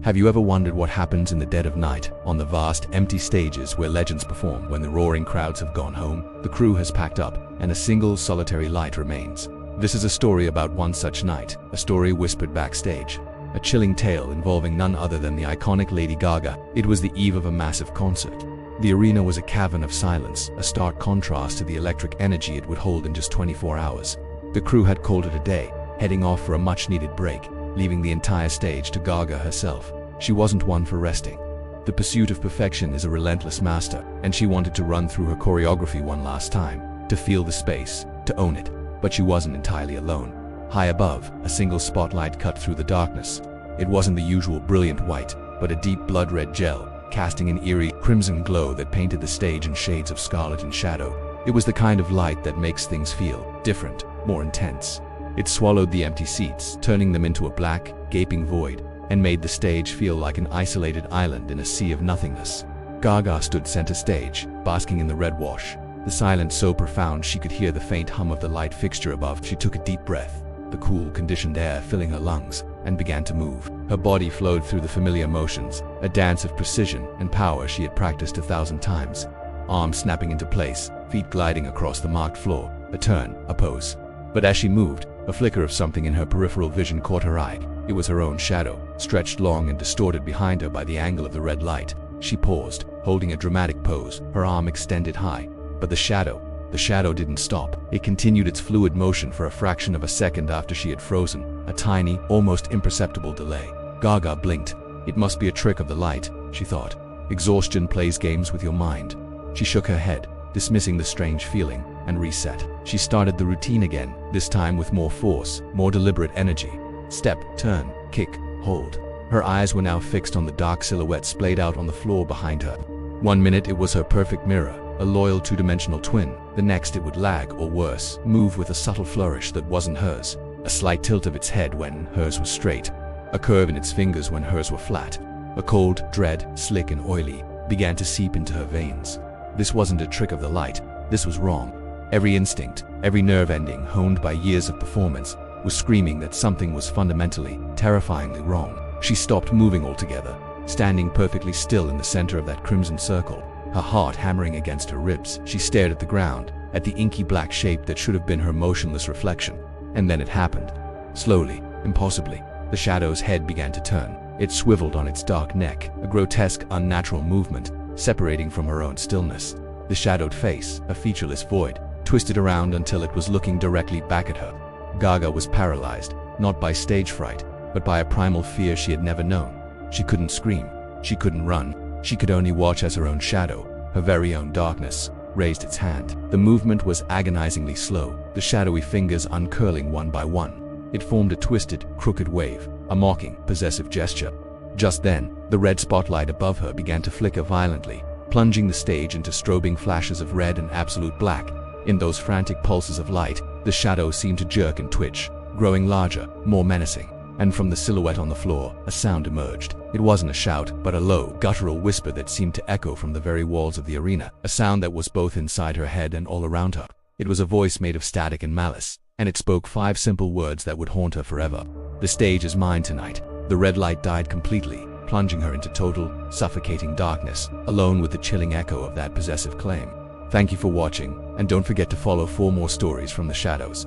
Have you ever wondered what happens in the dead of night, on the vast, empty stages where legends perform when the roaring crowds have gone home, the crew has packed up, and a single solitary light remains? This is a story about one such night, a story whispered backstage. A chilling tale involving none other than the iconic Lady Gaga. It was the eve of a massive concert. The arena was a cavern of silence, a stark contrast to the electric energy it would hold in just 24 hours. The crew had called it a day, heading off for a much-needed break, leaving the entire stage to Gaga herself. She wasn't one for resting. The pursuit of perfection is a relentless master, and she wanted to run through her choreography one last time, to feel the space, to own it. But she wasn't entirely alone. High above, a single spotlight cut through the darkness. It wasn't the usual brilliant white, but a deep blood-red gel, casting an eerie, crimson glow that painted the stage in shades of scarlet and shadow. It was the kind of light that makes things feel different, more intense. It swallowed the empty seats, turning them into a black, gaping void, and made the stage feel like an isolated island in a sea of nothingness. Gaga stood center stage, basking in the red wash. The silence so profound she could hear the faint hum of the light fixture above. She took a deep breath, the cool, conditioned air filling her lungs, and began to move. Her body flowed through the familiar motions, a dance of precision and power she had practiced 1,000 times. Arms snapping into place, feet gliding across the marked floor, a turn, a pose. But as she moved, a flicker of something in her peripheral vision caught her eye. It was her own shadow, stretched long and distorted behind her by the angle of the red light. She paused, holding a dramatic pose, her arm extended high. But the shadow didn't stop. It continued its fluid motion for a fraction of a second after she had frozen, a tiny, almost imperceptible delay. Gaga blinked. It must be a trick of the light, she thought. Exhaustion plays games with your mind. She shook her head, dismissing the strange feeling, and reset. She started the routine again, this time with more force, more deliberate energy. Step, turn, kick, hold. Her eyes were now fixed on the dark silhouette splayed out on the floor behind her. One minute it was her perfect mirror, a loyal two-dimensional twin. The next it would lag, or worse, move with a subtle flourish that wasn't hers. A slight tilt of its head when hers was straight. A curve in its fingers when hers were flat. A cold dread, slick and oily, began to seep into her veins. This wasn't a trick of the light. This was wrong. Every instinct, every nerve ending honed by years of performance, was screaming that something was fundamentally, terrifyingly wrong. She stopped moving altogether, standing perfectly still in the center of that crimson circle, her heart hammering against her ribs. She stared at the ground, at the inky black shape that should have been her motionless reflection. And then it happened. Slowly, impossibly, the shadow's head began to turn. It swiveled on its dark neck, a grotesque, unnatural movement, separating from her own stillness. The shadowed face, a featureless void, twisted around until it was looking directly back at her. Gaga was paralyzed, not by stage fright, but by a primal fear she had never known. She couldn't scream. She couldn't run. She could only watch as her own shadow, her very own darkness, raised its hand. The movement was agonizingly slow, the shadowy fingers uncurling one by one. It formed a twisted, crooked wave, a mocking, possessive gesture. Just then, the red spotlight above her began to flicker violently, plunging the stage into strobing flashes of red and absolute black. In those frantic pulses of light, the shadow seemed to jerk and twitch, growing larger, more menacing. And from the silhouette on the floor, a sound emerged. It wasn't a shout, but a low, guttural whisper that seemed to echo from the very walls of the arena, a sound that was both inside her head and all around her. It was a voice made of static and malice, and it spoke 5 simple words that would haunt her forever. The stage is mine tonight. The red light died completely, plunging her into total, suffocating darkness, alone with the chilling echo of that possessive claim. Thank you for watching, and don't forget to follow 4 more stories from the shadows.